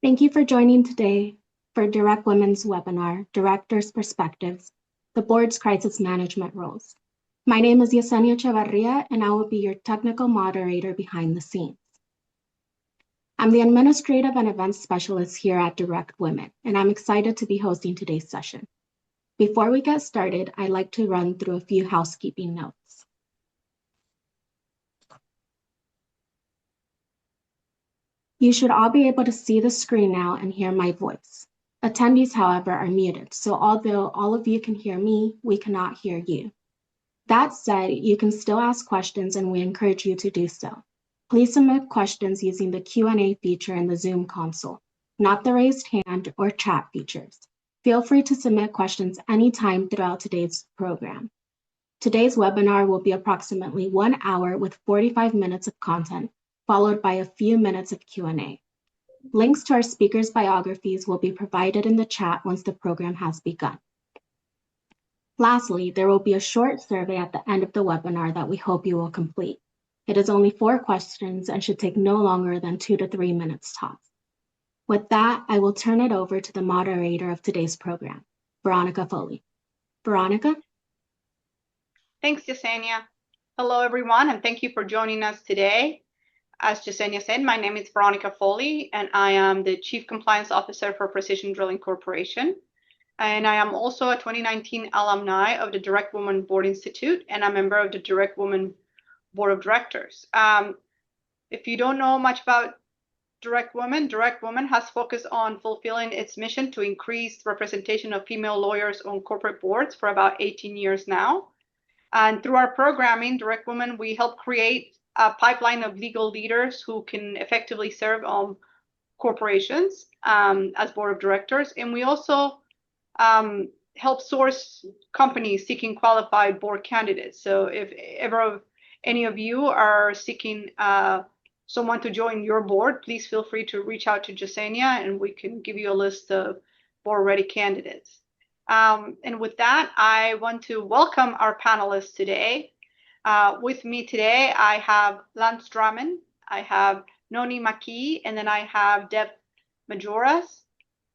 Thank you for joining today for Direct Women's webinar, Directors' Perspectives, the Board's Crisis Management Roles. My name is Yesenia Chavarria, and I will be your technical moderator behind the scenes. I'm the Administrative and Events Specialist here at Direct Women, and I'm excited to be hosting today's session. Before we get started, I'd like to run through a few housekeeping notes. You should all be able to see the screen now and hear my voice. Attendees, however, are muted, so although all of you can hear me, we cannot hear you. That said, you can still ask questions and we encourage you to do so. Please submit questions using the Q&A feature in the Zoom console, not the raised hand or chat features. Feel free to submit questions anytime throughout today's program. Today's webinar will be approximately 1 hour with 45 minutes of content, followed by a few minutes of Q&A. Links to our speakers' biographies will be provided in the chat once the program has begun. Lastly, there will be a short survey at the end of the webinar that we hope you will complete. It is only 4 questions and should take no longer than 2 to 3 minutes tops. With that, I will turn it over to the moderator of today's program, Veronica Foley. Veronica? Thanks, Yesenia. Hello, everyone, and thank you for joining us today. As Yesenia said, my name is Veronica Foley, and I am the Chief Compliance Officer for Precision Drilling Corporation. And I am also a 2019 alumni of the Direct Women Board Institute, and a member of the Direct Women Board of Directors. If you don't know much about Direct Women has focused on fulfilling its mission to increase representation of female lawyers on corporate boards for about 18 years now. And through our programming, Direct Women, we help create a pipeline of legal leaders who can effectively serve on corporations as board of directors. And we also help source companies seeking qualified board candidates. So if ever any of you are seeking someone to join your board, please feel free to reach out to Yesenia and we can give you a list of board-ready candidates. And with that, I want to welcome our panelists today. With me today, I have Lance Drummond, I have Noni Maki, and then I have Deb Majoras.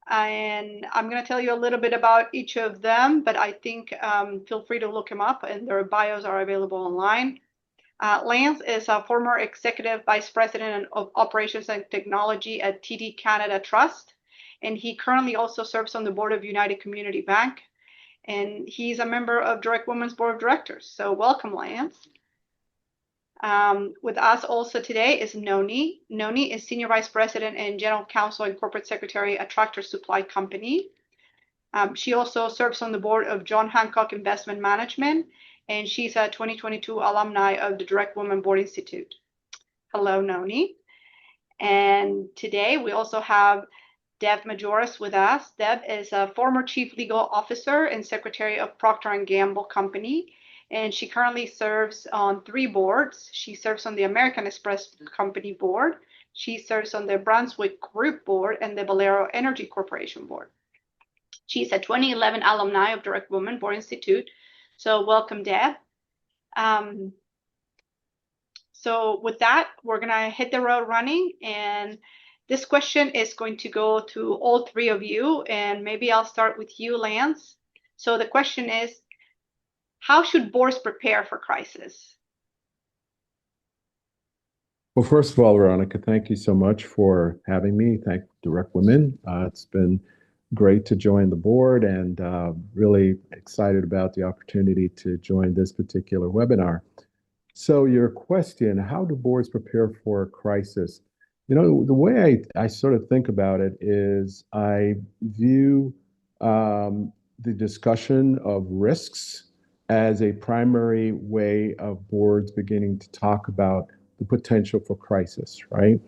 And I'm going to tell you a little bit about each of them, but I think feel free to look them up and their bios are available online. Lance is a former Executive Vice President of Operations and Technology at TD Canada Trust, and he currently also serves on the board of United Community Bank, and he's a member of Direct Women's Board of Directors. So welcome, Lance. With us also today is Noni. Noni is Senior Vice President and General Counsel and Corporate Secretary at Tractor Supply Company. She also serves on the board of John Hancock Investment Management, and she's a 2022 alumni of the Direct Women Board Institute. Hello, Noni. And today we also have Deb Majoras with us. Deb is a former Chief Legal Officer and Secretary of Procter & Gamble Company, and she currently serves on 3 boards. She serves on the American Express Company Board, she serves on the Brunswick Group Board, and the Valero Energy Corporation Board. She's a 2011 alumni of Direct Women Board Institute. So welcome, Deb. So with that, we're going to hit the road running. And this question is going to go to all 3 of you. And maybe I'll start with you, Lance. So the question is, how should boards prepare for crisis? Well, first of all, Veronica, thank you so much for having me. Thank Direct Women. It's been great to join the board and really excited about the opportunity to join this particular webinar. So your question, how do boards prepare for a crisis? You know, the way I sort of think about it is I view the discussion of risks as a primary way of boards beginning to talk about the potential for crisis, right?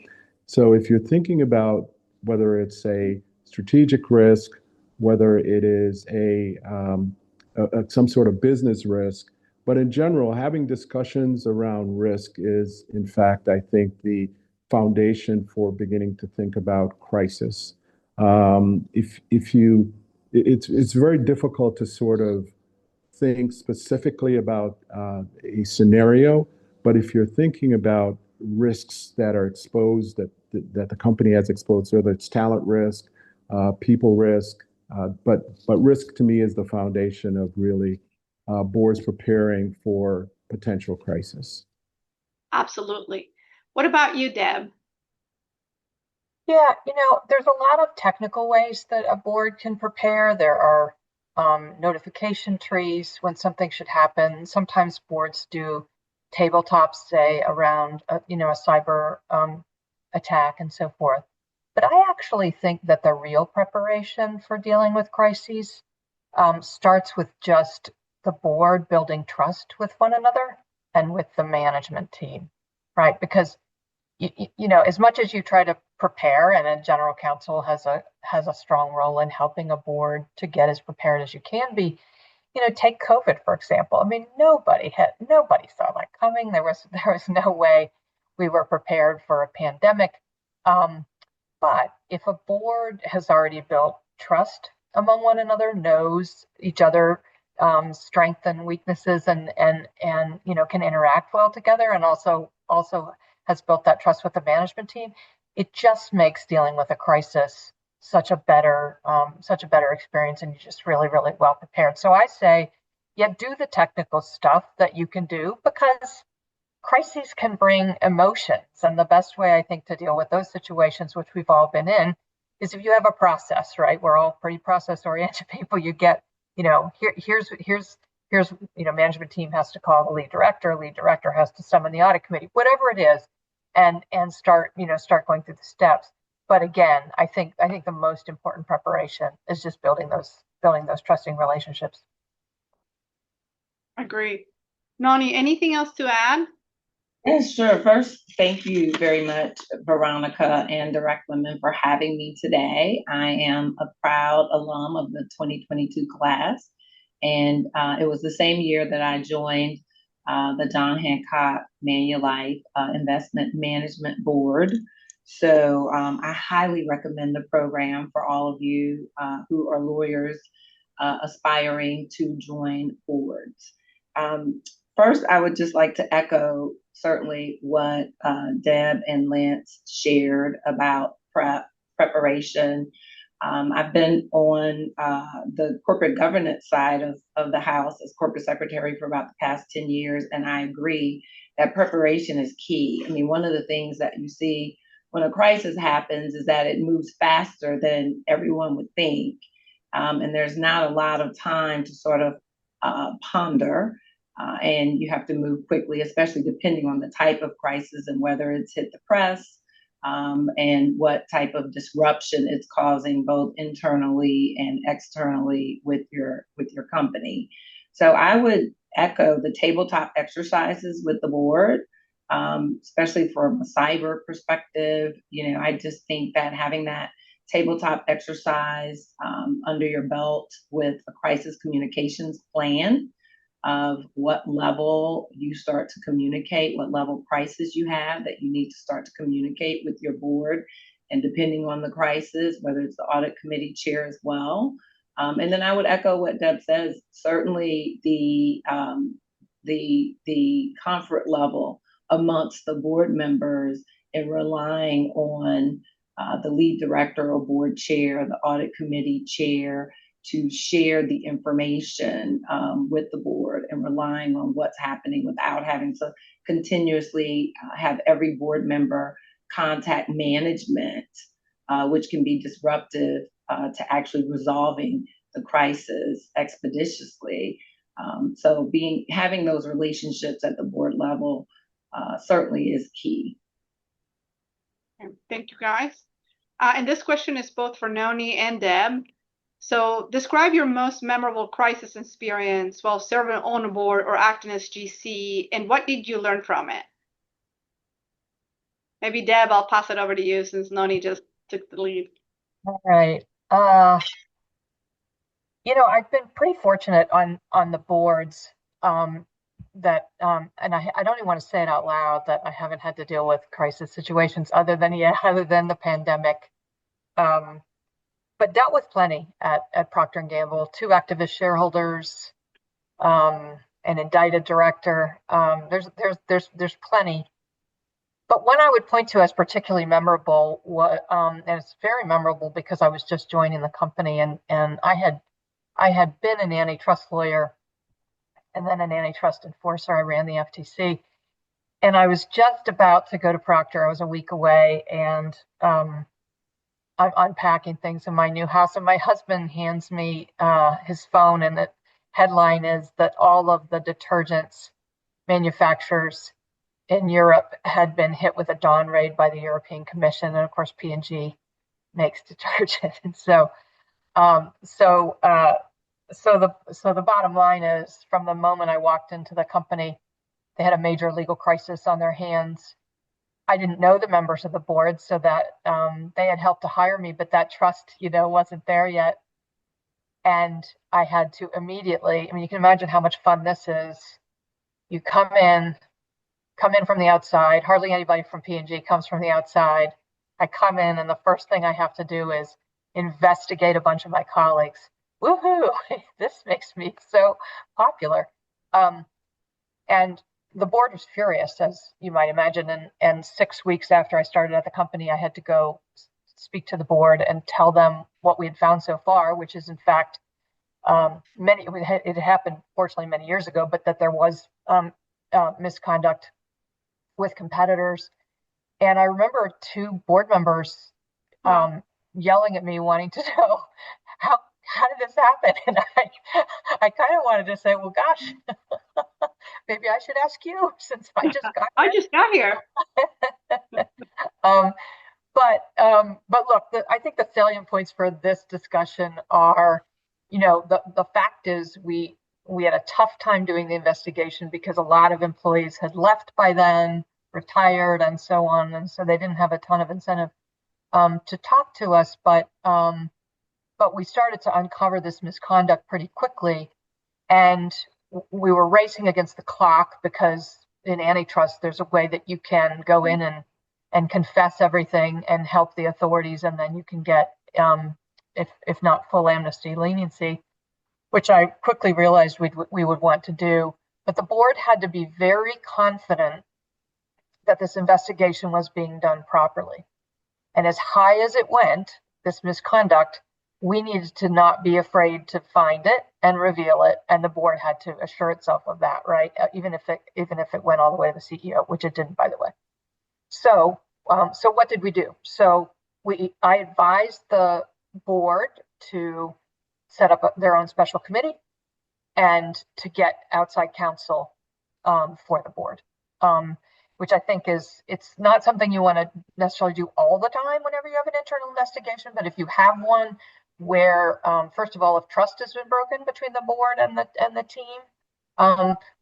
So if you're thinking about whether it's a strategic risk, whether it is some sort of business risk, but in general, having discussions around risk is, in fact, I think the foundation for beginning to think about crisis. It's very difficult to sort of think specifically about a scenario, but if you're thinking about risks that are exposed that the company has exposed, so whether it's talent risk, people risk, but risk to me is the foundation of really boards preparing for potential crisis. Absolutely. What about you, Deb? Yeah, there's a lot of technical ways that a board can prepare. There are notification trees when something should happen. Sometimes boards do tabletops, say, around a cyber attack and so forth. But I actually think that the real preparation for dealing with crises starts with just the board building trust with one another and with the management team, right? Because as much as you try to prepare, and a general counsel has a strong role in helping a board to get as prepared as you can be. Take COVID, for example. I mean, nobody saw that coming. There was no way we were prepared for a pandemic. But if a board has already built trust among one another, knows each other strengths and weaknesses, and can interact well together, and also has built that trust with the management team, it just makes dealing with a crisis such a better experience, and you're just really, really well prepared. So I say, yeah, do the technical stuff that you can do, because crises can bring emotions. And the best way, I think, to deal with those situations, which we've all been in, is if you have a process, right? We're all pretty process oriented people. You get, here's management team has to call the lead director has to summon the audit committee, whatever it is, and start going through the steps. But again, I think the most important preparation is just building those trusting relationships. Agree. Noni, anything else to add? Yes, sure. First, thank you very much, Veronica and Direct Women, for having me today. I am a proud alum of the 2022 class, and it was the same year that I joined the John Hancock Manulife Investment Management Board. So I highly recommend the program for all of you who are lawyers aspiring to join boards. First, I would just like to echo certainly what Deb and Lance shared about preparation. I've been on the corporate governance side of the house as corporate secretary for about the past 10 years, and I agree that preparation is key. I mean, one of the things that you see when a crisis happens is that it moves faster than everyone would think, and there's not a lot of time to sort of ponder. And you have to move quickly, especially depending on the type of crisis and whether it's hit the press and what type of disruption it's causing, both internally and externally with your company. So I would echo the tabletop exercises with the board, especially from a cyber perspective. I just think that having that tabletop exercise under your belt with a crisis communications plan of what level you start to communicate, what level crisis you have that you need to start to communicate with your board, and depending on the crisis, whether it's the audit committee chair as well. And then I would echo what Deb says. Certainly, the comfort level amongst the board members and relying on the lead director or board chair, the audit committee chair, to share the information with the board, and relying on what's happening without having to continuously have every board member contact management, which can be disruptive to actually resolving the crisis expeditiously. So having those relationships at the board level certainly is key. Thank you, guys. And this question is both for Noni and Deb. So describe your most memorable crisis experience while serving on a board or acting as GC, and what did you learn from it? Maybe Deb, I'll pass it over to you since Noni just took the lead. All right. I've been pretty fortunate on the boards that, and I don't even want to say it out loud, that I haven't had to deal with crisis situations other than the pandemic. But dealt with plenty at Procter & Gamble, 2 activist shareholders, an indicted director. There's plenty. But one I would point to as particularly memorable, and it's very memorable because I was just joining the company, and I had been an antitrust lawyer and then an antitrust enforcer. I ran the FTC, and I was just about to go to Proctor. I was a week away, and I'm unpacking things in my new house, and my husband hands me his phone, and the headline is that all of the detergents manufacturers in Europe had been hit with a dawn raid by the European Commission, and of course P&G makes detergent, and um, so uh, so the bottom line is, from the moment I walked into the company, they had a major legal crisis on their hands. I didn't know the members of the board, so that they had helped to hire me, but that trust, wasn't there yet. And I had to immediately, I mean, you can imagine how much fun this is. You come in from the outside. Hardly anybody from P&G comes from the outside. I come in, and the first thing I have to do is investigate a bunch of my colleagues. Woohoo! This makes me so popular. Um, and the board was furious, as you might imagine. And 6 weeks after I started at the company, I had to go speak to the board and tell them what we had found so far, which is, in fact, it happened fortunately many years ago, but that there was misconduct with competitors. And I remember two board members yelling at me, wanting to know how did this happen? And I kind of wanted to say, well, gosh, maybe I should ask you, since I just got I here. just got here. Um, but look, I think the salient points for this discussion are, the fact is we had a tough time doing the investigation because a lot of employees had left by then, retired, and so on, and so they didn't have a ton of incentive to talk to us. But we started to uncover this misconduct pretty quickly, and we were racing against the clock because in antitrust, there's a way that you can go in and confess everything and help the authorities, and then you can get, if not full amnesty, leniency, which I quickly realized we would want to do. But the board had to be very confident that this investigation was being done properly. And as high as it went, this misconduct, we needed to not be afraid to find it and reveal it, and the board had to assure itself of that, right? Even if it went all the way to the CEO, which it didn't, by the way. So what did we do? I advised the board to set up their own special committee and to get outside counsel for the board, which I think it's not something you want to necessarily do all the time whenever you have an internal investigation, but if you have one where, first of all, if trust has been broken between the board and the team,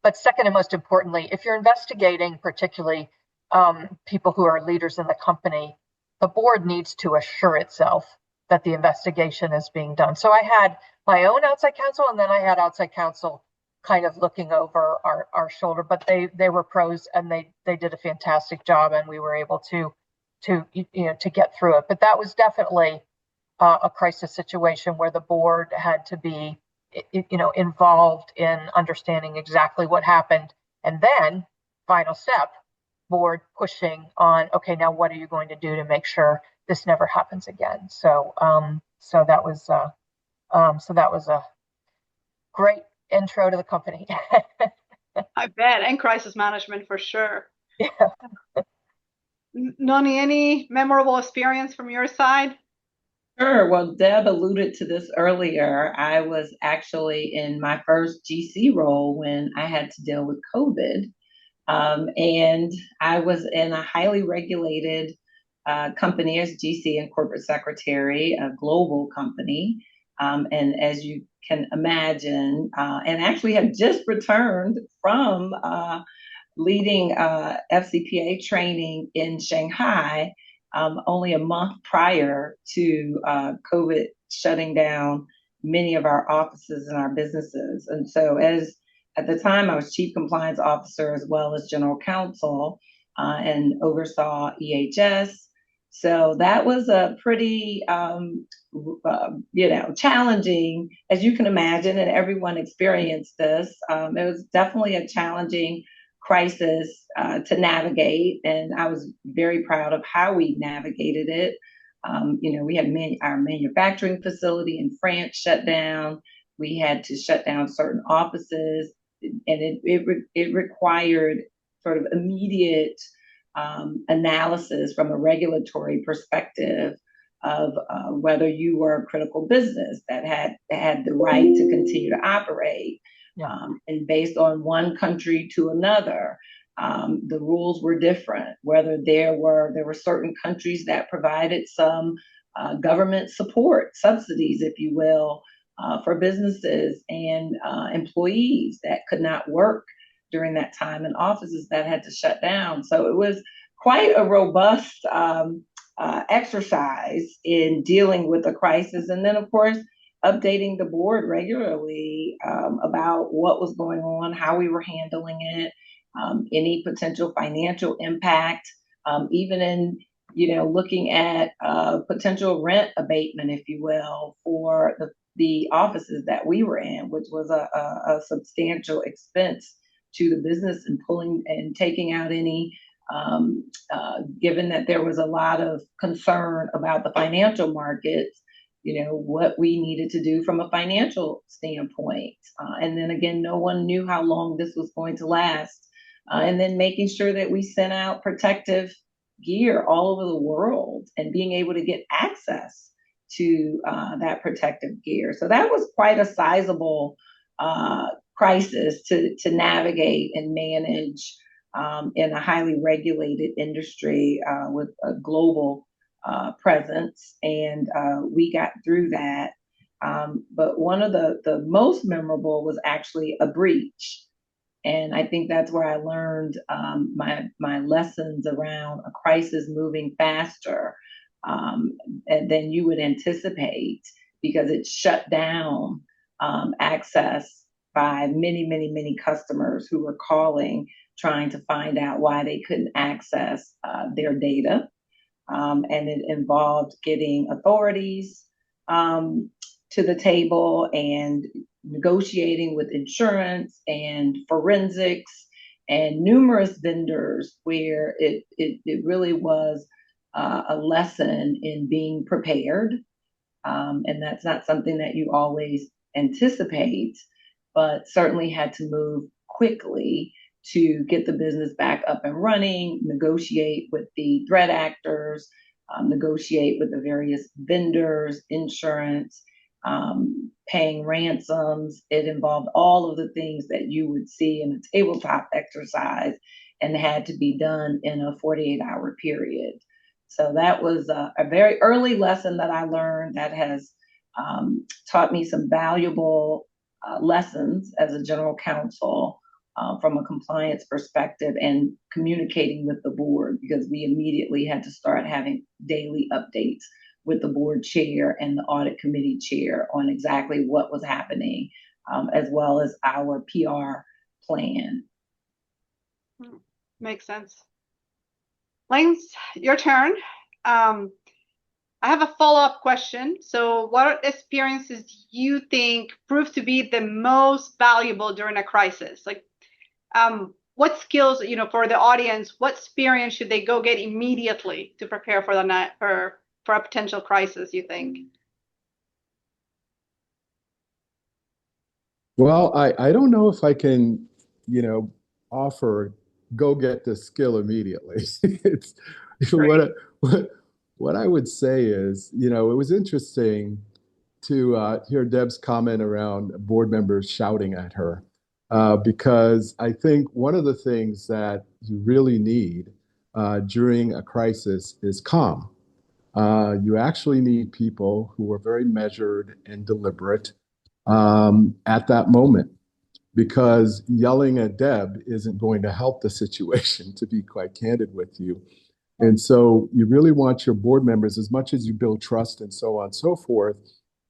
but second and most importantly, if you're investigating particularly people who are leaders in the company, the board needs to assure itself that the investigation is being done. So I had my own outside counsel, and then I had outside counsel kind of looking over our shoulder, but they were pros, and they did a fantastic job, and we were able to get through it. But that was definitely a crisis situation where the board had to be involved in understanding exactly what happened, and then final step, board pushing on, okay, now what are you going to do to make sure this never happens again? So that was a great intro to the company. I bet, and crisis management for sure. Yeah. Noni, any memorable experience from your side? Sure. Well, Deb alluded to this earlier. I was actually in my first GC role when I had to deal with COVID. And I was in a highly regulated company as GC and corporate secretary, a global company. And as you can imagine, and actually have just returned from leading FCPA training in Shanghai only a month prior to COVID shutting down many of our offices and our businesses. And so at the time, I was chief compliance officer as well as general counsel and oversaw EHS. So that was a pretty, challenging, as you can imagine, and everyone experienced this. It was definitely a challenging crisis to navigate, and I was very proud of how we navigated it. We had our manufacturing facility in France shut down. We had to shut down certain offices, and it required sort of immediate analysis from a regulatory perspective of whether you were a critical business that had the right to continue to operate. Yeah. And based on one country to another, the rules were different. Whether there were certain countries that provided some government support, subsidies, if you will, for businesses and employees that could not work during that time, and offices that had to shut down. So it was quite a robust exercise in dealing with the crisis. And then, of course, updating the board regularly about what was going on, how we were handling it, any potential financial impact, even in looking at potential rent abatement, if you will, for the offices that we were in, which was a substantial expense to the business, and pulling and taking out any, given that there was a lot of concern about the financial markets, what we needed to do from a financial standpoint. And then again, no one knew how long this was going to last. And then making sure that we sent out protective gear all over the world and being able to get access to that protective gear. So that was quite a sizable crisis to navigate and manage in a highly regulated industry with a global presence. And we got through that. But one of the most memorable was actually a breach. And I think that's where I learned my lessons around a crisis moving faster than you would anticipate, because it shut down access by many, many, many customers who were calling, trying to find out why they couldn't access their data. And it involved getting authorities to the table and negotiating with insurance and forensics and numerous vendors, where it really was a lesson in being prepared. And that's not something that you always anticipate, but certainly had to move quickly to get the business back up and running, negotiate with the threat actors, negotiate with the various vendors, insurance, paying ransoms. It involved all of the things that you would see in a tabletop exercise, and had to be done in a 48-hour period. So that was a very early lesson that I learned that has taught me some valuable lessons as a general counsel from a compliance perspective, and communicating with the board, because we immediately had to start having daily updates with the board chair and the audit committee chair on exactly what was happening, as well as our PR plan. Makes sense. Lance, your turn. I have a follow-up question. So what experiences do you think prove to be the most valuable during a crisis? Like, what skills, for the audience, what experience should they go get immediately to prepare for for a potential crisis, you think? Well, I don't know if I can, offer go get this skill immediately. It's what I would say is, it was interesting to hear Deb's comment around board members shouting at her, because I think one of the things that you really need during a crisis is calm. You actually need people who are very measured and deliberate at that moment, because yelling at Deb isn't going to help the situation, to be quite candid with you. And so you really want your board members, as much as you build trust and so on and so forth,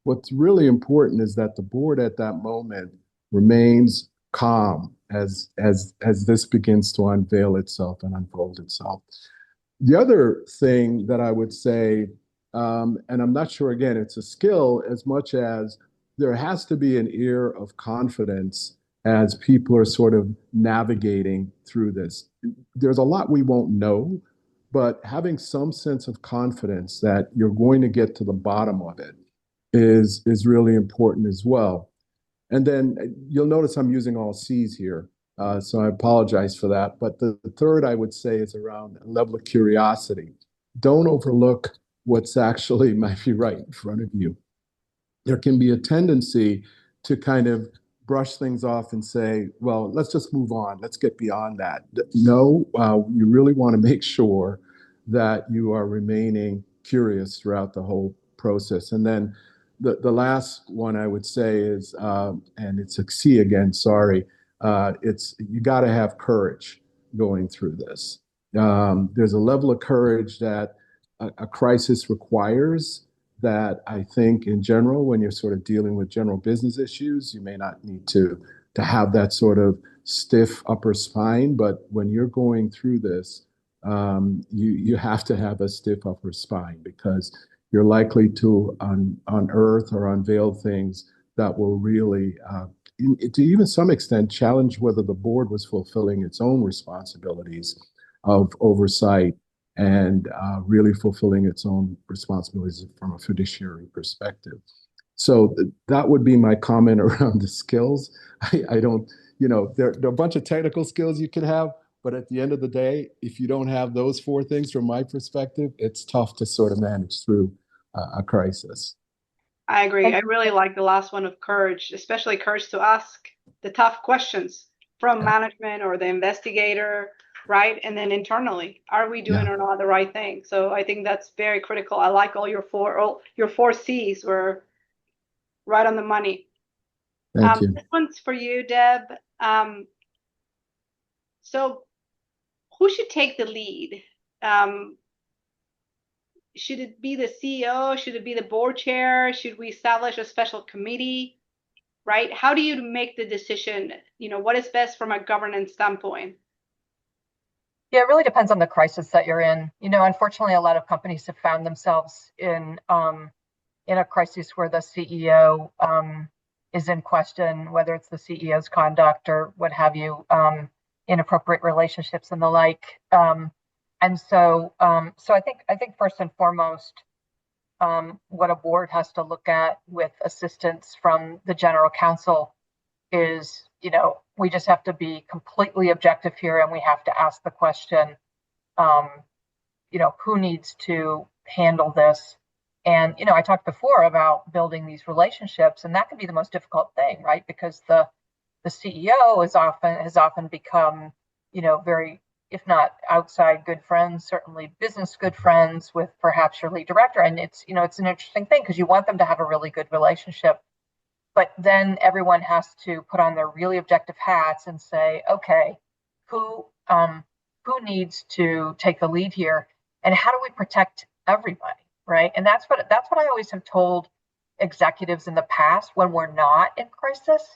what's really important is that the board at that moment remains calm as this begins to unveil itself and unfold itself. The other thing that I would say, and I'm not sure, again, it's a skill as much as there has to be an air of confidence as people are sort of navigating through this. There's a lot we won't know, but having some sense of confidence that you're going to get to the bottom of it is really important as well. And then you'll notice I'm using all C's here. So I apologize for that. But the third I would say is around a level of curiosity. Don't overlook what's actually might be right in front of you. There can be a tendency to kind of brush things off and say, well, let's just move on. Let's get beyond that. No, you really want to make sure that you are remaining curious throughout the whole process. And then the last one I would say is, and it's a C again, sorry, it's you got to have courage going through this. There's a level of courage that a crisis requires that I think in general, when you're sort of dealing with general business issues, you may not need to have that sort of stiff upper spine. But when you're going through this, you have to have a stiff upper spine because you're likely to unearth or unveil things that will really, to even some extent, challenge whether the board was fulfilling its own responsibilities of oversight and really fulfilling its own responsibilities from a fiduciary perspective. So that would be my comment around the skills. I don't, there are a bunch of technical skills you can have, but at the end of the day, if you don't have those four things from my perspective, it's tough to sort of manage through a crisis. I agree. I really like the last one of courage, especially courage to ask the tough questions from management or the investigator, right? And then internally, are we doing or not the right thing? So I think that's very critical. I like all your four C's were right on the money. Thank you. This one's for you, Deb. So who should take the lead? Should it be the CEO? Should it be the board chair? Should we establish a special committee? Right? How do you make the decision? What is best from a governance standpoint? Yeah, it really depends on the crisis that you're in. Unfortunately, a lot of companies have found themselves in a crisis where the CEO is in question, whether it's the CEO's conduct or what have you, inappropriate relationships and the like. And so I think first and foremost, what a board has to look at with assistance from the general counsel is, we just have to be completely objective here, and we have to ask the question, who needs to handle this? And, I talked before about building these relationships, and that can be the most difficult thing, right? Because the CEO has often become, very, if not outside good friends, certainly business good friends with perhaps your lead director. And it's an interesting thing because you want them to have a really good relationship. But then everyone has to put on their really objective hats and say, okay, who needs to take the lead here, and how do we protect everybody, right? And that's what I always have told executives in the past when we're not in crisis.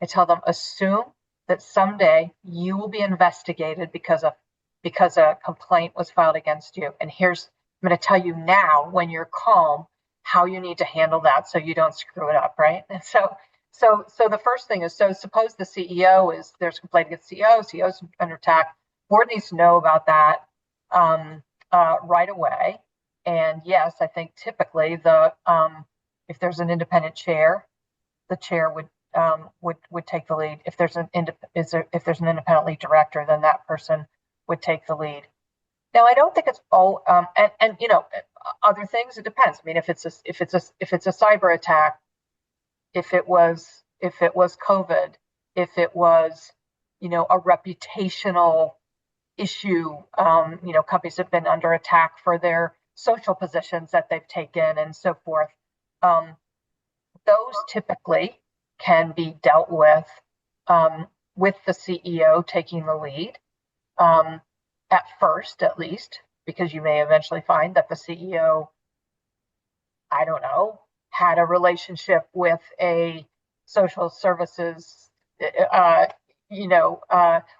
I tell them, assume that someday you will be investigated because a complaint was filed against you, and I'm going to tell you now, when you're calm, how you need to handle that so you don't screw it up, right? And so the first thing is, so suppose the there's a complaint against the CEO's under attack. Board needs to know about that right away. And yes, I think typically if there's an independent chair, the chair would take the lead. If there's an independent lead director, then that person would take the lead. Now, I don't think it's all, and other things. It depends. I mean, if it's a cyber attack, if it was COVID, if it was, a reputational issue, companies have been under attack for their social positions that they've taken and so forth. Those typically can be dealt with the CEO taking the lead. At first, at least, because you may eventually find that the CEO, I don't know, had a relationship with a social services,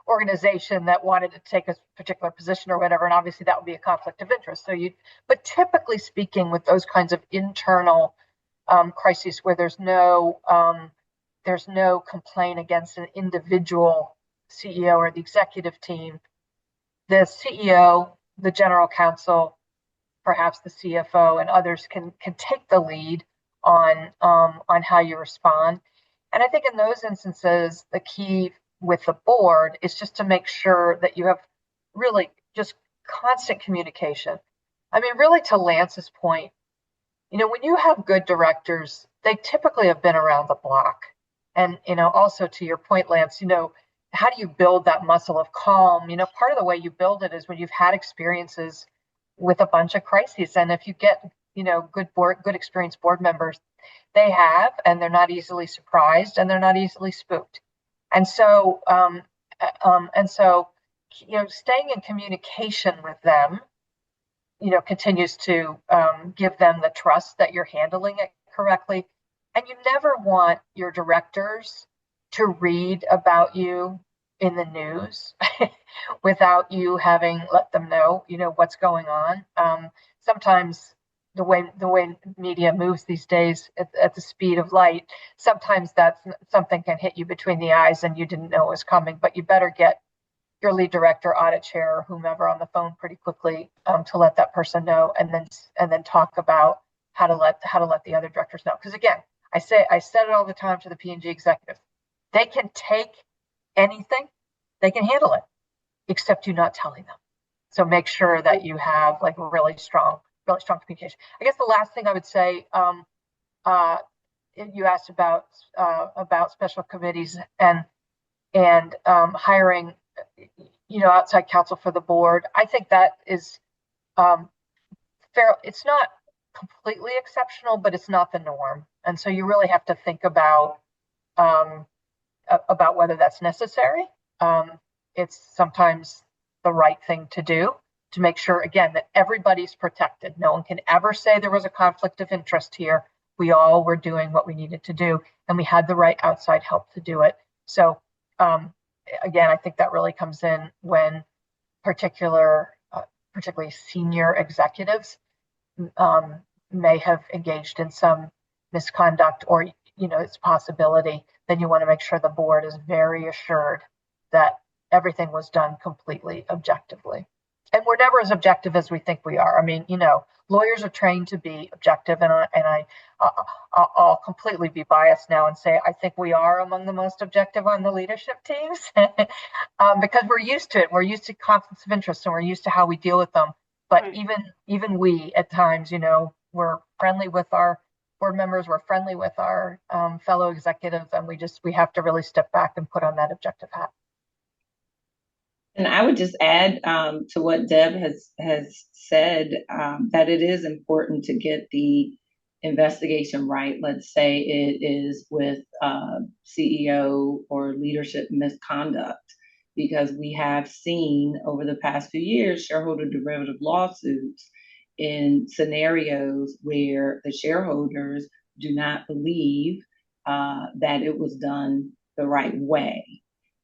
organization that wanted to take a particular position or whatever, and obviously that would be a conflict of interest. But typically speaking, with those kinds of internal crises where there's no there's no complaint against an individual CEO or the executive team. The CEO, the general counsel, perhaps the CFO, and others can take the lead on how you respond. And I think in those instances, the key with the board is just to make sure that you have really just constant communication. I mean, really, to Lance's point, when you have good directors, they typically have been around the block. And, also to your point, Lance, how do you build that muscle of calm? Part of the way you build it is when you've had experiences with a bunch of crises. And if you get, good experienced board members, they have, and they're not easily surprised and they're not easily spooked. And so, staying in communication with them, continues to give them the trust that you're handling it correctly. And you never want your directors to read about you in the news without you having let them know, what's going on. Sometimes the way media moves these days at the speed of light, sometimes that's something can hit you between the eyes and you didn't know it was coming. But you better get your lead director, audit chair, or whomever on the phone pretty quickly to let that person know, and then talk about how to let the other directors know. Because again, I said it all the time to the P&G executives. They can take anything, they can handle it, except you not telling them. So make sure that you have like really strong communication. I guess the last thing I would say, you asked about special committees and hiring, outside counsel for the board. I think that is fair. It's not completely exceptional, but it's not the norm. And so you really have to think about whether that's necessary. It's sometimes the right thing to do to make sure, again, that everybody's protected. No one can ever say there was a conflict of interest here. We all were doing what we needed to do, and we had the right outside help to do it. So, again, I think that really comes in when particularly senior executives may have engaged in some misconduct or, it's a possibility. Then you want to make sure the board is very assured that everything was done completely objectively. And we're never as objective as we think we are. I mean, lawyers are trained to be objective, and I'll completely be biased now and say I think we are among the most objective on the leadership teams because we're used to it. We're used to conflicts of interest, and we're used to how we deal with them. But even we, at times, we're friendly with our board members, we're friendly with our fellow executives, and we have to really step back and put on that objective hat. And I would just add to what Deb has said, that it is important to get the investigation right. Let's say it is with CEO or leadership misconduct, because we have seen over the past few years shareholder derivative lawsuits in scenarios where the shareholders do not believe that it was done the right way.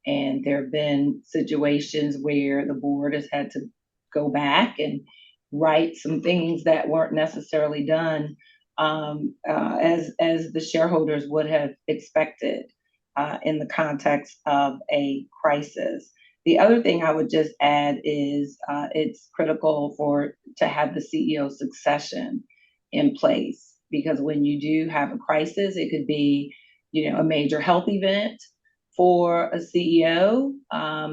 And there have been situations where the board has had to go back and right some things that weren't necessarily done as the shareholders would have expected in the context of a crisis. The other thing I would just add is it's critical to have the CEO succession in place, because when you do have a crisis, it could be, a major health event for a CEO.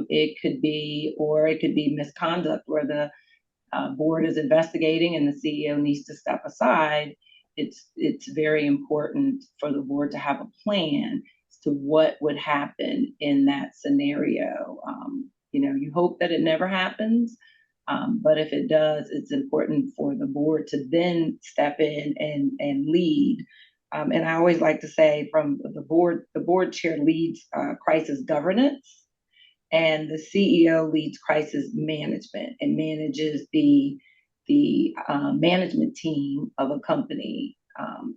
It could be misconduct where the board is investigating and the CEO needs to step aside. It's very important for the board to have a plan as to what would happen in that scenario. You hope that it never happens, but if it does, it's important for the board to then step in and lead. And I always like to say from the board chair leads crisis governance, and the CEO leads crisis management and manages the management team of a company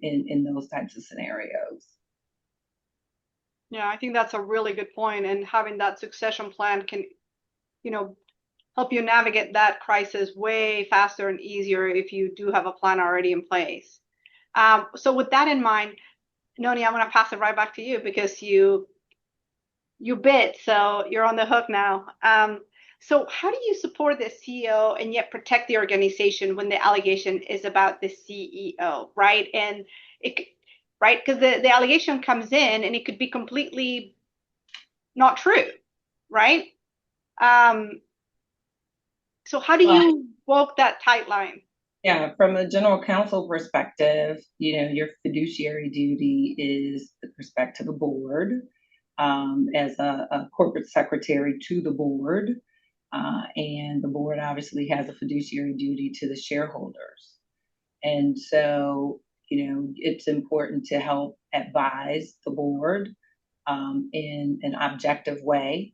in those types of scenarios. Yeah, I think that's a really good point. And having that succession plan can, help you navigate that crisis way faster and easier if you do have a plan already in place. So with that in mind, Noni, I'm going to pass it right back to you because you bid, so you're on the hook now. So how do you support the CEO and yet protect the organization when the allegation is about the CEO, right? And it, right, because the allegation comes in and it could be completely not true, right? Um, so how do Well, you walk that tight line? yeah, from a general counsel perspective, your fiduciary duty is with respect to the board, as a corporate secretary to the board. And the board obviously has a fiduciary duty to the shareholders. And so, it's important to help advise the board in an objective way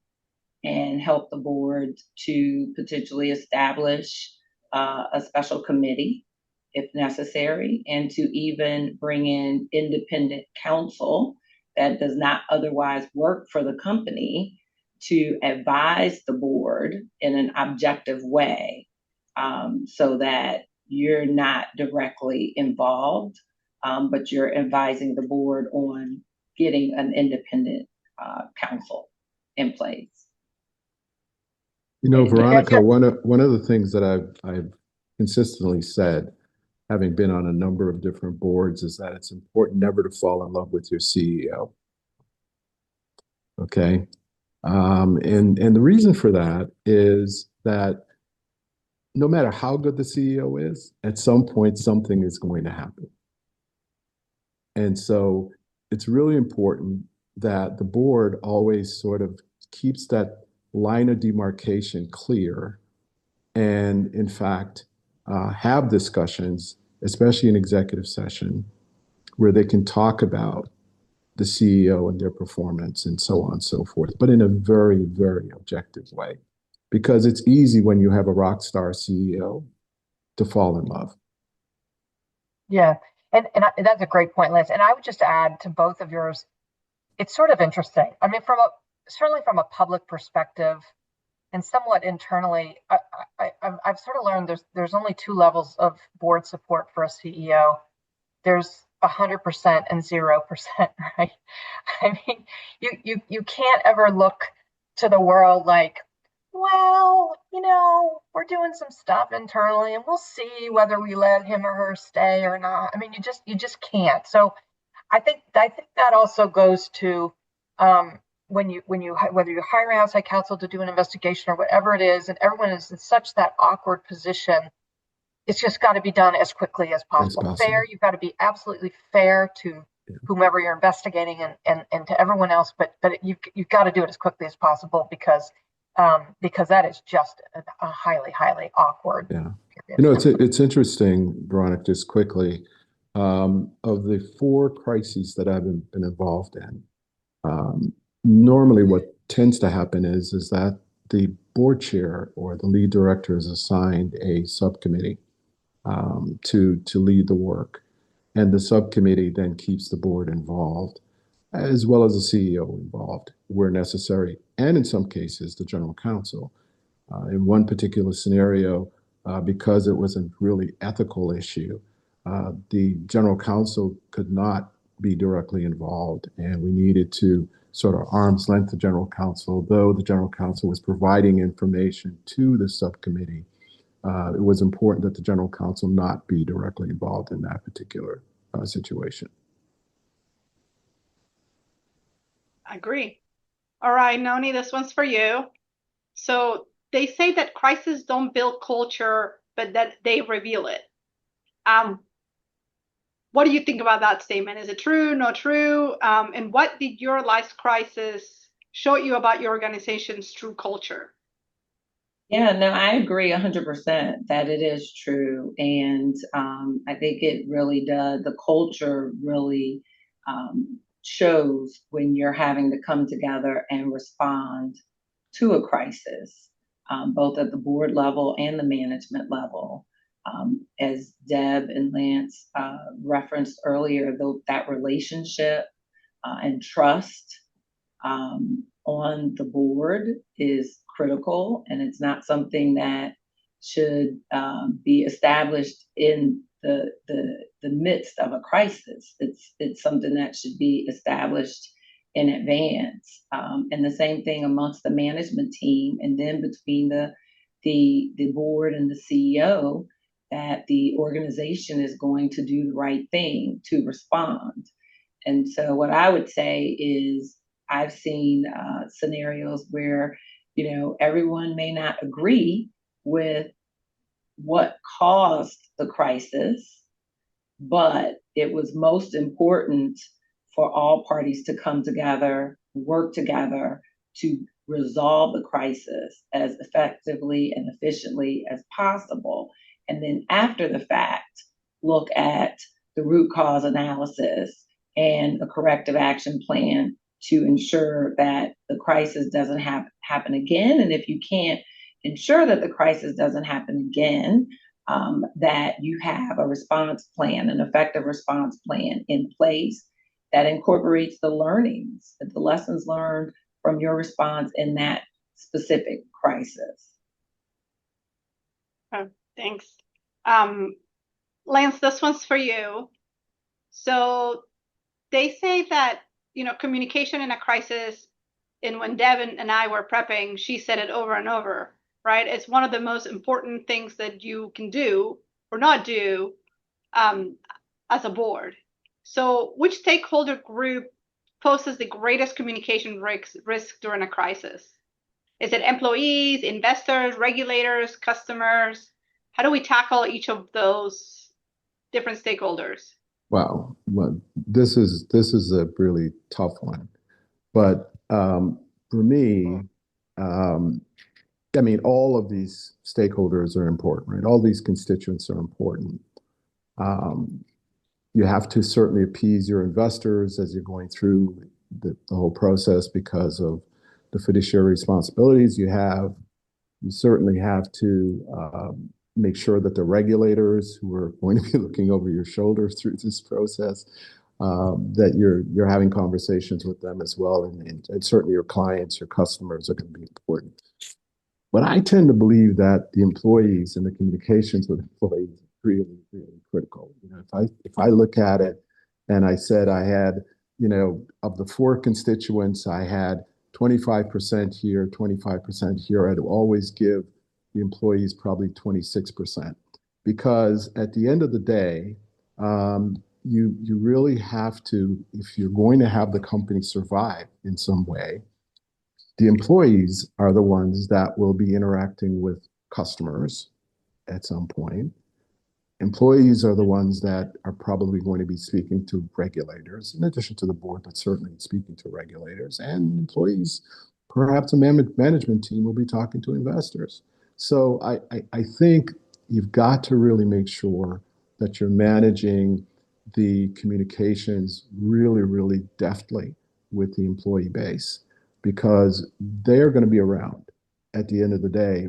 and help the board to potentially establish a special committee if necessary, and to even bring in independent counsel that does not otherwise work for the company to advise the board in an objective way, so that you're not directly involved, but you're advising the board on getting an independent counsel in place. Veronica, one of the things that I've consistently said, having been on a number of different boards, is that it's important never to fall in love with your CEO. Okay. And the reason for that is that no matter how good the CEO is, at some point something is going to happen. And so it's really important that the board always sort of keeps that line of demarcation clear and, in fact, have discussions, especially in executive session, where they can talk about the CEO and their performance and so on and so forth, but in a very, very objective way. Because it's easy when you have a rock star CEO to fall in love. Yeah. That's a great point, Liz. And I would just add to both of yours, it's sort of interesting. I mean, certainly from a public perspective and somewhat internally, I've sort of learned there's only two levels of board support for a CEO. There's 100% and 0%, right? I mean, you can't ever look to the world like, well, we're doing some stuff internally and we'll see whether we let him or her stay or not. I mean, you just can't. So I think that also goes to when you whether you're hiring outside counsel to do an investigation or whatever it is, and everyone is in such that awkward position, it's just got to be done as quickly as possible. Fair, you've got to be absolutely fair to whomever you're investigating and to everyone else, but you've got to do it as quickly as possible because that is just a highly awkward Yeah. period. It's interesting, Veronica, just quickly, of the 4 crises that I've been involved in, normally what tends to happen is that the board chair or the lead director is assigned a subcommittee to lead the work. And the subcommittee then keeps the board involved, as well as the CEO involved where necessary, and in some cases, the general counsel. In one particular scenario, because it was a really ethical issue, the general counsel could not be directly involved, and we needed to sort of arm's length the general counsel, though the general counsel was providing information to the subcommittee. It was important that the general counsel not be directly involved in that particular situation. I agree. All right, Noni, this one's for you. So they say that crises don't build culture, but that they reveal it. What do you think about that statement? Is it true, not true? And what did your last crisis show you about your organization's true culture? Yeah, no, I agree 100% that it is true. And I think it really does. The culture really shows when you're having to come together and respond to a crisis, both at the board level and the management level. As Deb and Lance referenced earlier, that relationship and trust on the board is critical, and it's not something that should be established in the midst of a crisis. It's something that should be established in advance. And the same thing amongst the management team, and then between the board and the CEO, that the organization is going to do the right thing to respond. And so what I would say is I've seen scenarios where, everyone may not agree with what caused the crisis, but it was most important for all parties to come together, work together to resolve the crisis as effectively and efficiently as possible. And then after the fact, look at the root cause analysis and a corrective action plan to ensure that the crisis doesn't happen again. And if you can't ensure that the crisis doesn't happen again, that you have a response plan, an effective response plan in place that incorporates the learnings, the lessons learned from your response in that specific crisis. Oh, thanks. Lance, this one's for you. So they say that, communication in a crisis, and when Devin and I were prepping, she said it over and over, right? It's one of the most important things that you can do or not do as a board. So which stakeholder group poses the greatest communication risk during a crisis? Is it employees, investors, regulators, customers? How do we tackle each of those different stakeholders? Wow, well, this is a really tough one, but for me, I mean, all of these stakeholders are important, right? All these constituents are important. You have to certainly appease your investors as you're going through the whole process because of the fiduciary responsibilities you have. You certainly have to make sure that the regulators who are going to be looking over your shoulders through this process, that you're having conversations with them as well. And certainly your clients, your customers are going to be important. But I tend to believe that the employees and the communications with employees is really, really critical. If I look at it and I said I had, of the 4 constituents, I had 25% here, 25% here, I'd always give the employees probably 26%. Because at the end of the day, you really have to, if you're going to have the company survive in some way, the employees are the ones that will be interacting with customers at some point. Employees are the ones that are probably going to be speaking to regulators, in addition to the board, but certainly speaking to regulators. And employees, perhaps a management team will be talking to investors. So I think you've got to really make sure that you're managing the communications really, really deftly with the employee base, because they're going to be around at the end of the day,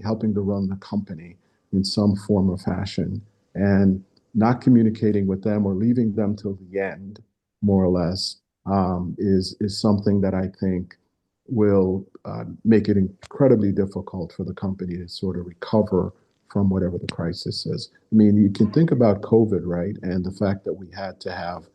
helping to run the company in some form or fashion. And not communicating with them or leaving them till the end, more or less, is something that I think will make it incredibly difficult for the company to sort of recover from whatever the crisis is. I mean, you can think about COVID, right? And the fact that we had to have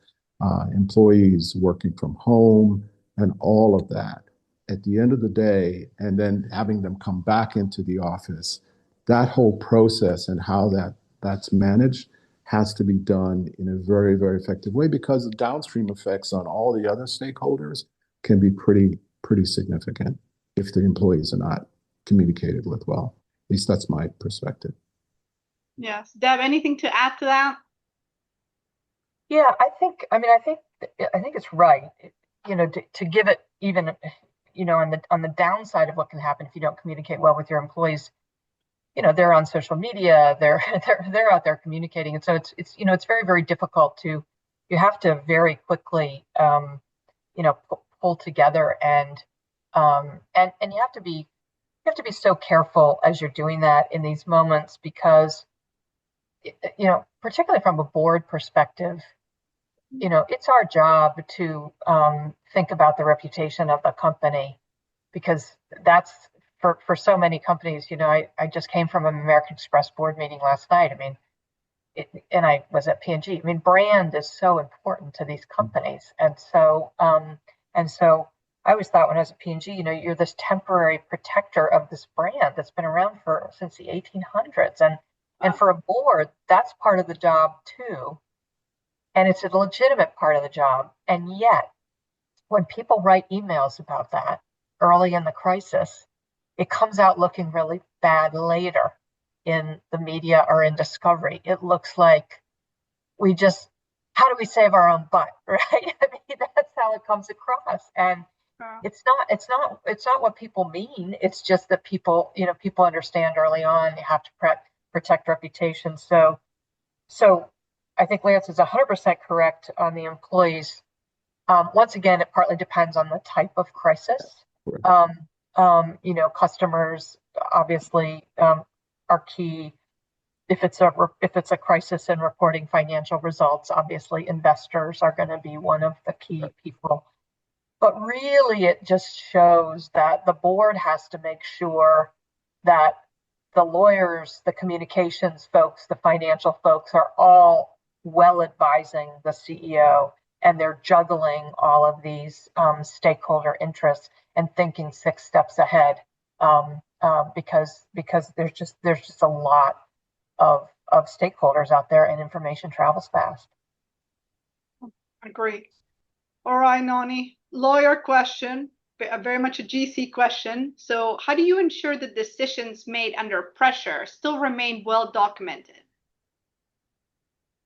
employees working from home and all of that. At the end of the day, and then having them come back into the office, that whole process and how that's managed has to be done in a very, very effective way, because the downstream effects on all the other stakeholders can be pretty significant if the employees are not communicated with well. At least that's my perspective. Yes. Deb, anything to add to that? Yeah, I think it's right. To give it even, on the downside of what can happen if you don't communicate well with your employees. They're on social media, they're out there communicating, and so it's very, very difficult you have to very quickly pull together, and you have to be so careful as you're doing that in these moments, because particularly from a board perspective, it's our job to think about the reputation of the company, because that's for so many companies. I just came from an American Express board meeting last night. I mean, and I was at P&G. I mean, brand is so important to these companies, and so I always thought when I was at P&G, you're this temporary protector of this brand that's been around since the 1800s, and for a board, that's part of the job too, and it's a legitimate part of the job. And yet, when people write emails about that early in the crisis, it comes out looking really bad later in the media or in discovery. It looks like how do we save our own butt, right? I mean, that's how it comes across. And it's not what people mean. It's just that people understand early on you have to protect reputation. So I think Lance is 100% correct on the employees. Once again, it partly depends on the type of crisis. Customers obviously are key. If it's a crisis in reporting financial results, obviously investors are going to be one of the key people. But really, it just shows that the board has to make sure that the lawyers, the communications folks, the financial folks are all well advising the CEO, and they're juggling all of these stakeholder interests and thinking 6 steps ahead, because there's just a lot of stakeholders out there, and information travels fast. Agree. All right, Noni. Lawyer question, very much a GC question. So how do you ensure that decisions made under pressure still remain well documented?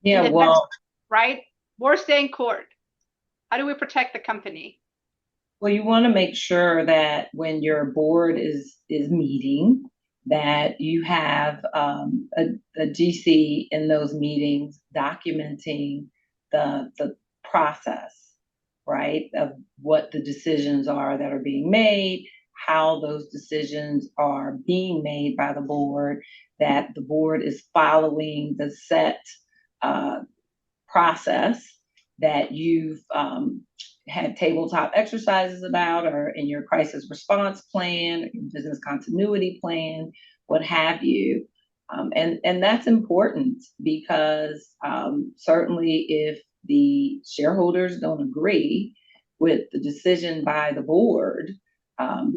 Yeah, well, right? Worst day in court. How do we protect the company? Well, you want to make sure that when your board is meeting, that you have a GC in those meetings documenting the process, right, of what the decisions are that are being made, how those decisions are being made by the board, that the board is following the set process that you've had tabletop exercises about, or in your crisis response plan, your business continuity plan, what have you. And that's important because certainly if the shareholders don't agree with the decision by the board,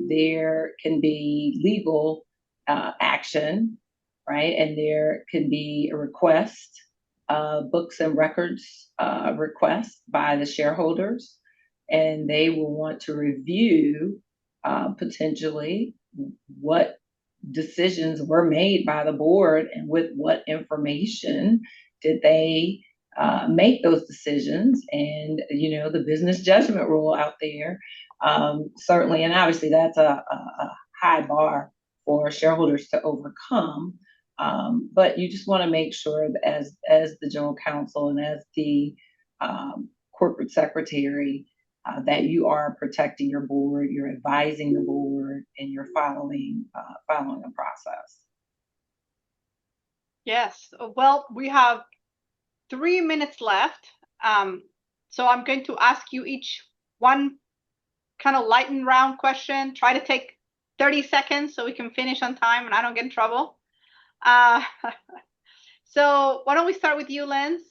there can be legal action, right? And there can be a request, books and records request by the shareholders, and they will want to review potentially what decisions were made by the board and with what information did they make those decisions. And the business judgment rule out there, certainly, and obviously that's a high bar for shareholders to overcome. But you just want to make sure that as the general counsel and as the corporate secretary, that you are protecting your board, you're advising the board, and you're following a process. Yes. Well, we have 3 minutes left. So I'm going to ask you each one kind of lightning round question. Try to take 30 seconds so we can finish on time and I don't get in trouble. So why don't we start with you, Lance?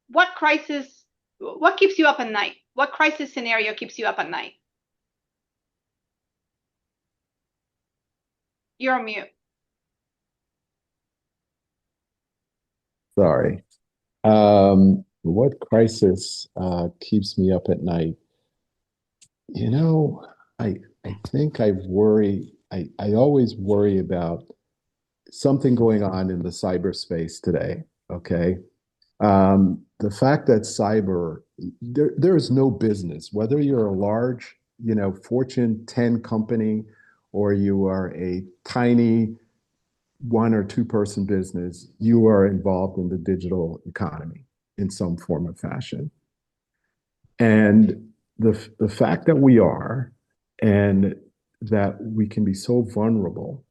What keeps you up at night? What crisis scenario keeps you up at night? You're on mute. Sorry. What crisis keeps me up at night? I think I always worry about something going on in the cyberspace today, okay? The fact that there is no business, whether you're a large, Fortune 10 company, or you are a tiny 1 or 2 person business, you are involved in the digital economy in some form or fashion. And the fact that we are, and that we can be so vulnerable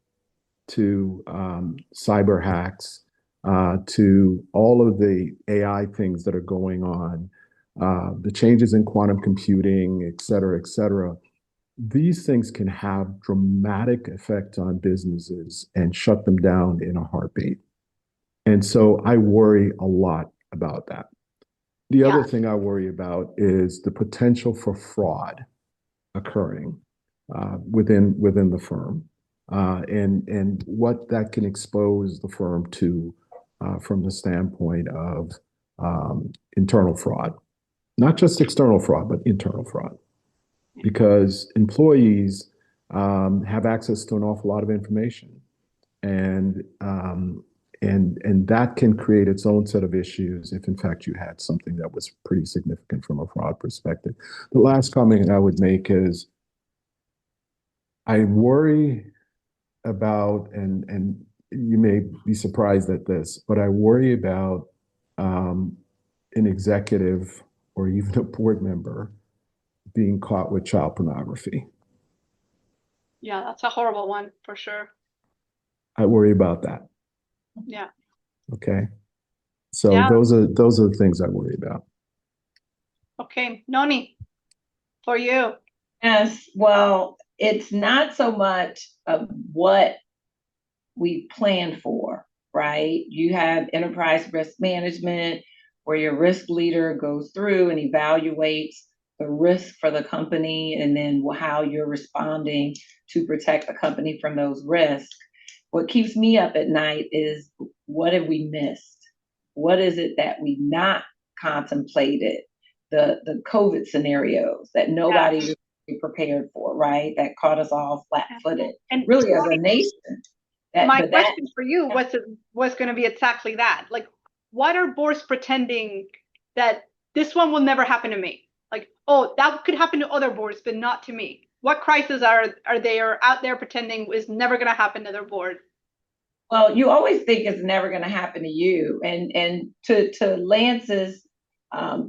to cyber hacks, to all of the AI things that are going on, the changes in quantum computing, et cetera, these things can have dramatic effects on businesses and shut them down in a heartbeat. And so I worry a lot about that. The other Yeah. thing I worry about is the potential for fraud occurring within the firm, and what that can expose the firm to from the standpoint of internal fraud, not just external fraud, but internal fraud, because employees have access to an awful lot of information, and and that can create its own set of issues if in fact you had something that was pretty significant from a fraud perspective. The last comment I would make is I worry about, and you may be surprised at this, but I worry about an executive or even a board member being caught with child pornography. Yeah, that's a horrible one for sure. I worry about that. Yeah. Okay. So Yeah. those are the things I worry about. Okay. Noni, for you. Yes, well, it's not so much of what we plan for, right? You have enterprise risk management where your risk leader goes through and evaluates the risk for the company and then how you're responding to protect the company from those risks. What keeps me up at night is what have we missed? What is it that we not contemplated? The COVID scenarios that nobody was prepared for, right? That caught us all flat-footed, And really as a nation. My question for you was going to be exactly that. Like, what are boards pretending that this one will never happen to me? Like, oh, that could happen to other boards, but not to me. What crises are they out there pretending is never going to happen to their board? Well, you always think it's never going to happen to you, and to Lance's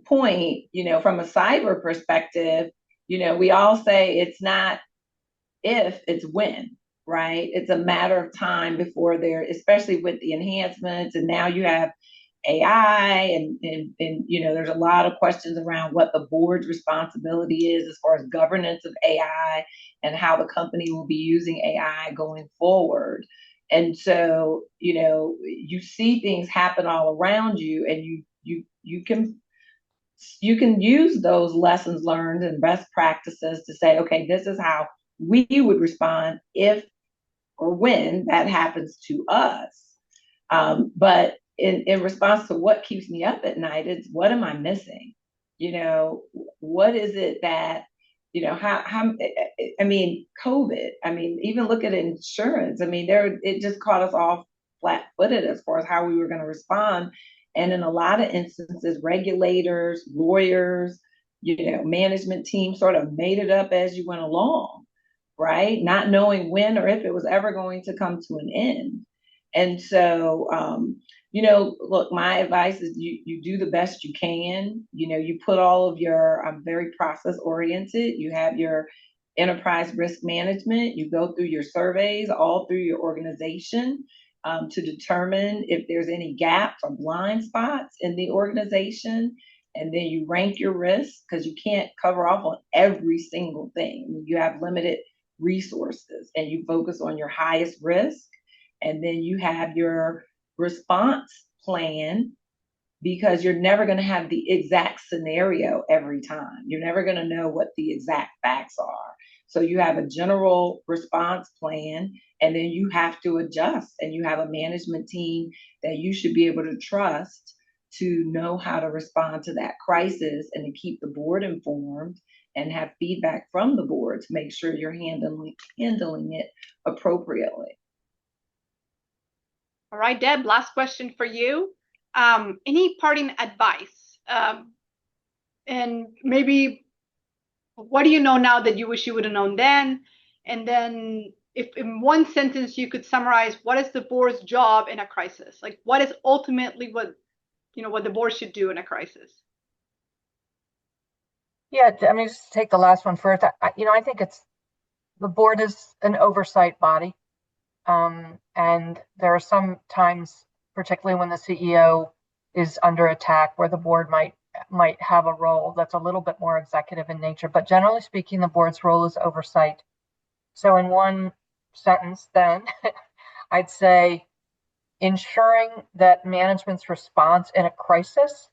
point, from a cyber perspective, we all say it's not if, it's when, right? It's a matter of time before there, especially with the enhancements, and now you have AI, and there's a lot of questions around what the board's responsibility is as far as governance of AI and how the company will be using AI going forward. And so, you see things happen all around you, and you can use those lessons learned and best practices to say, okay, this is how we would respond if or when that happens to us. But in response to what keeps me up at night, it's what am I missing? What is it that, I mean, COVID, even look at insurance. It just caught us all flat footed as far as how we were going to respond. And in a lot of instances, regulators, lawyers, management teams sort of made it up as you went along, right? Not knowing when or if it was ever going to come to an end. And so, look, my advice is you do the best you can. You put all of your, I'm very process oriented. You have your enterprise risk management. You go through your surveys all through your organization to determine if there's any gaps or blind spots in the organization. And then you rank your risks because you can't cover off on every single thing. You have limited resources and you focus on your highest risk. And then you have your response plan because you're never going to have the exact scenario every time. You're never going to know what the exact facts are. So you have a general response plan, and then you have to adjust, and you have a management team that you should be able to trust to know how to respond to that crisis and to keep the board informed and have feedback from the board to make sure you're handling it appropriately. All right, Deb, last question for you. Any parting advice? And maybe what do you know now that you wish you would have known then? And then if in one sentence you could summarize what is the board's job in a crisis? Like what is ultimately what the board should do in a crisis? Yeah, just take the last one first. I think the board is an oversight body. And there are some times, particularly when the CEO is under attack, where the board might have a role that's a little bit more executive in nature. But generally speaking, the board's role is oversight. So in one sentence, then I'd say ensuring that management's response in a crisis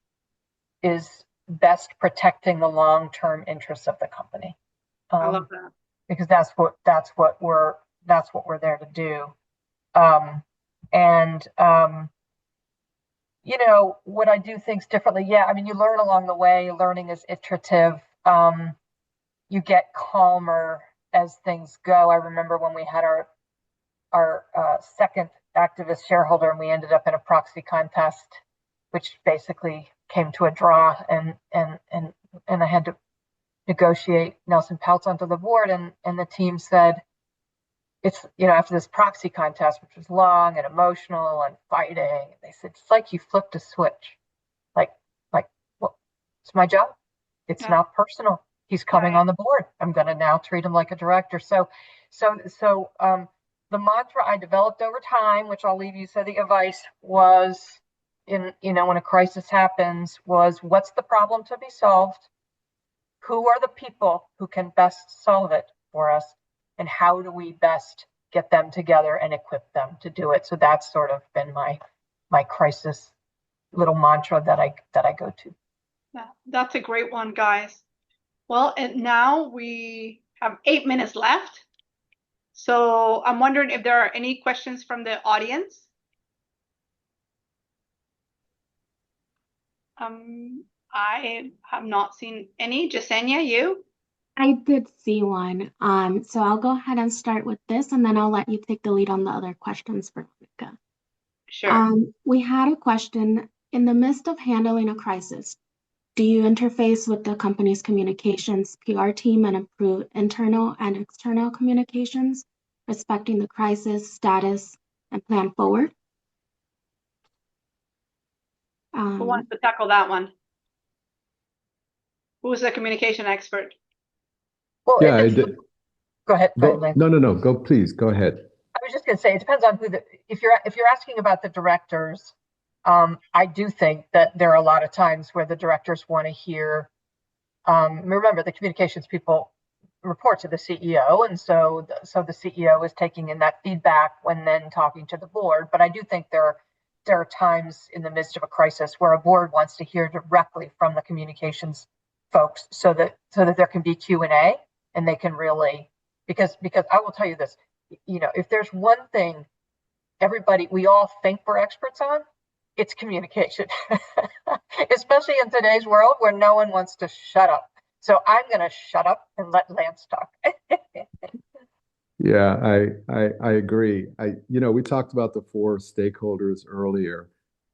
is best protecting the long-term interests of the company. I love that. Because that's what we're there to do. You know, would I do things differently? Yeah, I mean, you learn along the way. Learning is iterative. You get calmer as things go. I remember when we had our second activist shareholder, and we ended up in a proxy contest, which basically came to a draw, and I had to negotiate Nelson Peltz onto the board, and the team said, it's, you know, after this proxy contest, which was long and emotional and fighting, they said, it's like you flipped a switch. Like, well, it's my job. It's not personal. He's coming on the board. I'm going to now treat him like a director. So the mantra I developed over time, which I'll leave you so the advice was when a crisis happens, was what's the problem to be solved? Who are the people who can best solve it for us? And how do we best get them together and equip them to do it? So that's sort of been my crisis little mantra that I go to. Yeah, that's a great one, guys. Well, and now we have 8 minutes left. So I'm wondering if there are any questions from the audience. I have not seen any. Jasenia, you? I did see one. So I'll go ahead and start with this, and then I'll let you take the lead on the other questions, Veronica. Sure. We had a question. In the midst of handling a crisis, do you interface with the company's communications PR team and improve internal and external communications, respecting the crisis status and plan forward? Who wants to tackle that one? Who's the communication expert? Well, Yeah, go ahead. No, go, please, go ahead. I was just going to say, it depends on if you're asking about the directors, I do think that there are a lot of times where the directors want to hear, remember the communications people report to the CEO, and so the CEO is taking in that feedback when then talking to the board. But I do think there are times in the midst of a crisis where a board wants to hear directly from the communications folks, so that there can be Q&A, and they can really, because I will tell you this, if there's one thing we all think we're experts on, it's communication, especially in today's world where no one wants to shut up. So I'm going to shut up and let Lance talk. Yeah, I agree. We talked about the 4 stakeholders earlier,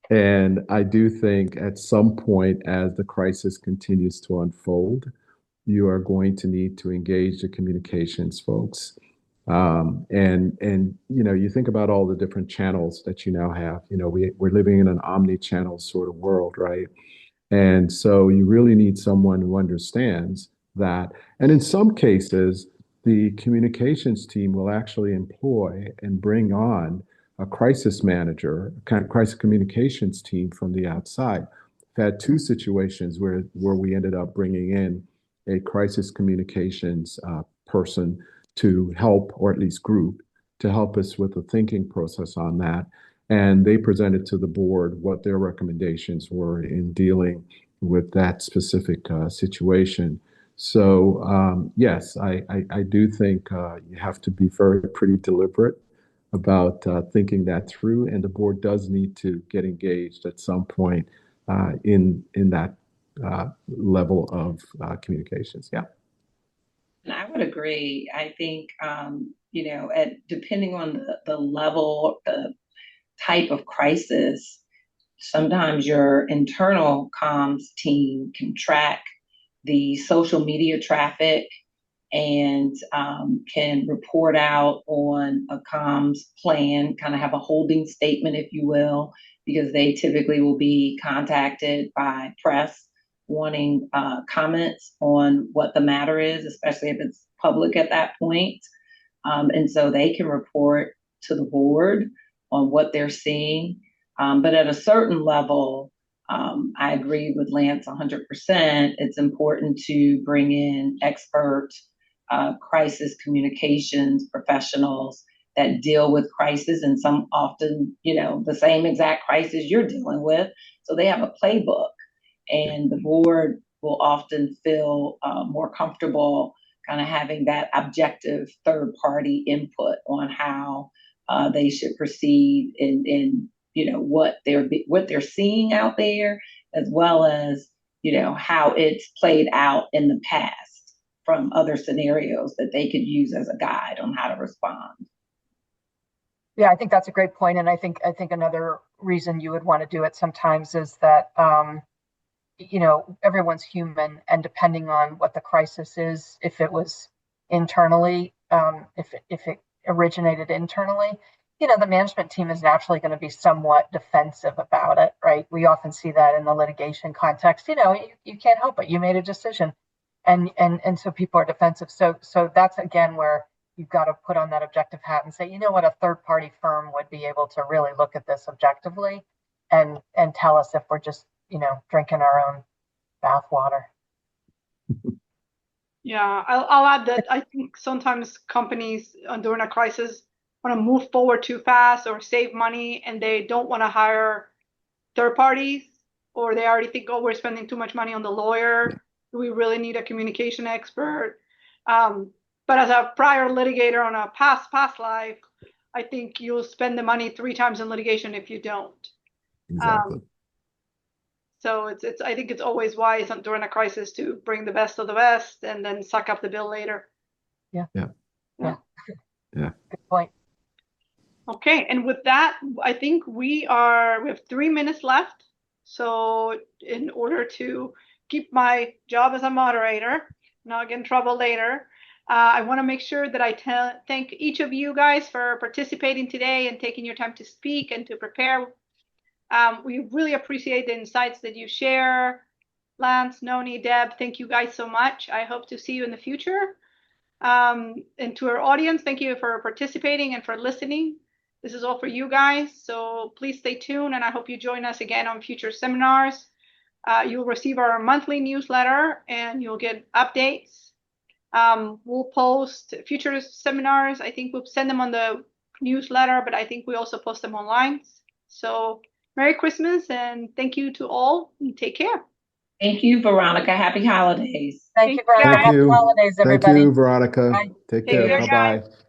and I do think at some point as the crisis continues to unfold, you are going to need to engage the communications folks. And you think about all the different channels that you now have. We're living in an omni-channel sort of world, right? And so you really need someone who understands that. And in some cases, the communications team will actually employ and bring on a crisis manager, kind of crisis communications team from the outside. I've had 2 situations where we ended up bringing in a crisis communications person to help, or at least group, to help us with the thinking process on that. And they presented to the board what their recommendations were in dealing with that specific situation. So yes, I do think you have to be pretty deliberate about thinking that through, and the board does need to get engaged at some point in that level of communications. Yeah. And I would agree. I think, depending on the level, the type of crisis, sometimes your internal comms team can track the social media traffic and can report out on a comms plan, kind of have a holding statement, if you will, because they typically will be contacted by press wanting comments on what the matter is, especially if it's public at that point. And so they can report to the board on what they're seeing. But at a certain level, I agree with Lance 100%. It's important to bring in expert crisis communications professionals that deal with crisis, and some often, the same exact crisis you're dealing with. So they have a playbook, and the board will often feel more comfortable kind of having that objective third party input on how they should proceed in what they're seeing out there, as well as how it's played out in the past from other scenarios that they could use as a guide on how to respond. Yeah, I think that's a great point, and I think another reason you would want to do it sometimes is that everyone's human, and depending on what the crisis is, if it was internally, if it originated internally, the management team is naturally going to be somewhat defensive about it, right? We often see that in the litigation context. You can't help it. You made a decision, and so people are defensive. So that's again where you've got to put on that objective hat and say, a third party firm would be able to really look at this objectively and tell us if we're just drinking our own bathwater. Yeah, I'll add that I think sometimes companies during a crisis want to move forward too fast or save money, and they don't want to hire third parties, or they already think, oh, we're spending too much money on the lawyer. Do we really need a communication expert? But as a prior litigator on a past life, I think you'll spend the money 3 times in litigation if you don't. Exactly. So I think it's always wise during a crisis to bring the best of the best and then suck up the bill later. Yeah. Good point. Okay, and with that, I think we have 3 minutes left. So in order to keep my job as a moderator, not get in trouble later, I want to make sure that I thank each of you guys for participating today and taking your time to speak and to prepare. We really appreciate the insights that you share. Lance, Noni, Deb, thank you guys so much. I hope to see you in the future. And to our audience, thank you for participating and for listening. This is all for you guys, so please stay tuned, and I hope you join us again on future seminars. You'll receive our monthly newsletter, and you'll get updates. We'll post future seminars. I think we'll send them on the newsletter, but I think we also post them online. So Merry Christmas, and thank you to all, and take care. Thank you, Veronica. Happy holidays. Thank you, Veronica. Happy holidays, everybody. Thank you, Veronica. Bye. Take care. Bye-bye.